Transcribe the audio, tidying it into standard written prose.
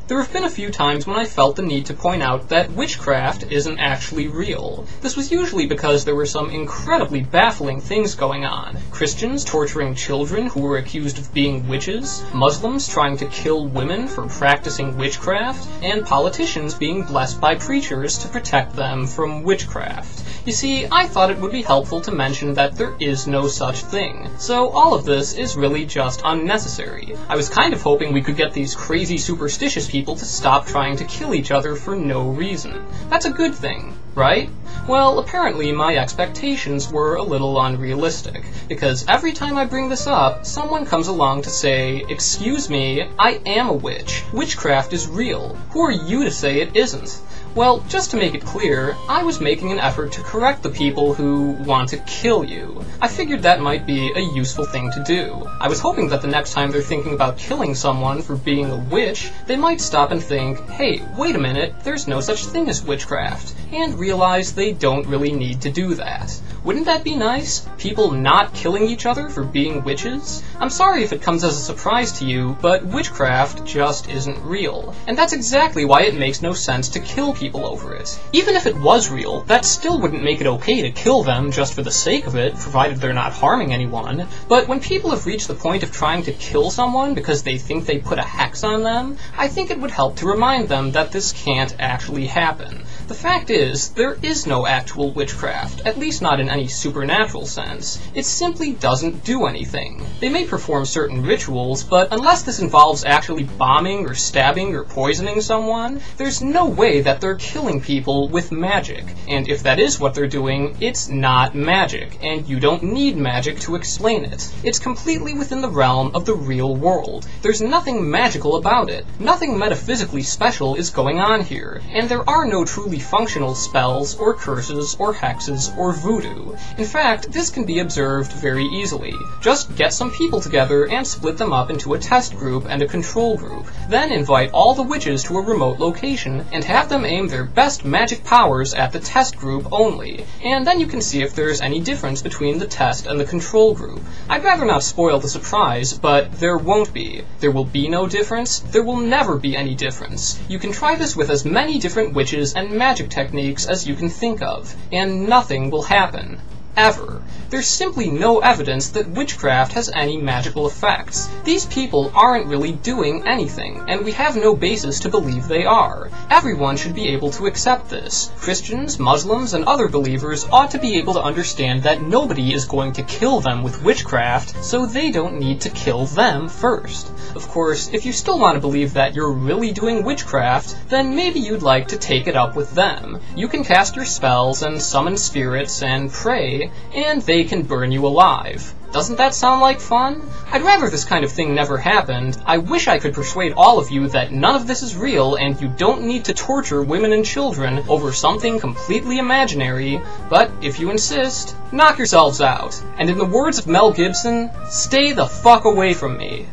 There have been a few times when I felt the need to point out that witchcraft isn't actually real. This was usually because there were some incredibly baffling things going on. Christians torturing children who were accused of being witches, Muslims trying to kill women for practicing witchcraft, and politicians being blessed by preachers to protect them from witchcraft. You see, I thought it would be helpful to mention that there is no such thing, so all of this is really just unnecessary. I was kind of hoping we could get these crazy superstitious people to stop trying to kill each other for no reason. That's a good thing, right? Well, apparently my expectations were a little unrealistic, because every time I bring this up, someone comes along to say, "Excuse me, I am a witch. Witchcraft is real. Who are you to say it isn't?" Well, just to make it clear, I was making an effort to correct the people who want to kill you. I figured that might be a useful thing to do. I was hoping that the next time they're thinking about killing someone for being a witch, they might stop and think, hey, wait a minute, there's no such thing as witchcraft, and realize they don't really need to do that. Wouldn't that be nice? People not killing each other for being witches? I'm sorry if it comes as a surprise to you, but witchcraft just isn't real. And that's exactly why it makes no sense to kill people over it. Even if it was real, that still wouldn't make it okay to kill them just for the sake of it, provided they're not harming anyone. But when people have reached the point of trying to kill someone because they think they put a hex on them, I think it would help to remind them that this can't actually happen. The fact is, there is no actual witchcraft, at least not in any supernatural sense. It simply doesn't do anything. They may perform certain rituals, but unless this involves actually bombing or stabbing or poisoning someone, there's no way that they're killing people with magic. And if that is what they're doing, it's not magic, and you don't need magic to explain it. It's completely within the realm of the real world. There's nothing magical about it. Nothing metaphysically special is going on here, and there are no truly functional spells or curses or hexes or voodoo. In fact, this can be observed very easily. Just get some people together and split them up into a test group and a control group. Then invite all the witches to a remote location and have them aim their best magic powers at the test group only. And then you can see if there's any difference between the test and the control group. I'd rather not spoil the surprise, but there won't be. There will be no difference. There will never be any difference. You can try this with as many different witches and magic techniques as you can think of, and nothing will happen. Ever. There's simply no evidence that witchcraft has any magical effects. These people aren't really doing anything, and we have no basis to believe they are. Everyone should be able to accept this. Christians, Muslims, and other believers ought to be able to understand that nobody is going to kill them with witchcraft, so they don't need to kill them first. Of course, if you still want to believe that you're really doing witchcraft, then maybe you'd like to take it up with them. You can cast your spells and summon spirits and pray, and they can burn you alive. Doesn't that sound like fun? I'd rather this kind of thing never happened. I wish I could persuade all of you that none of this is real and you don't need to torture women and children over something completely imaginary, but if you insist, knock yourselves out. And in the words of Mel Gibson, stay the fuck away from me.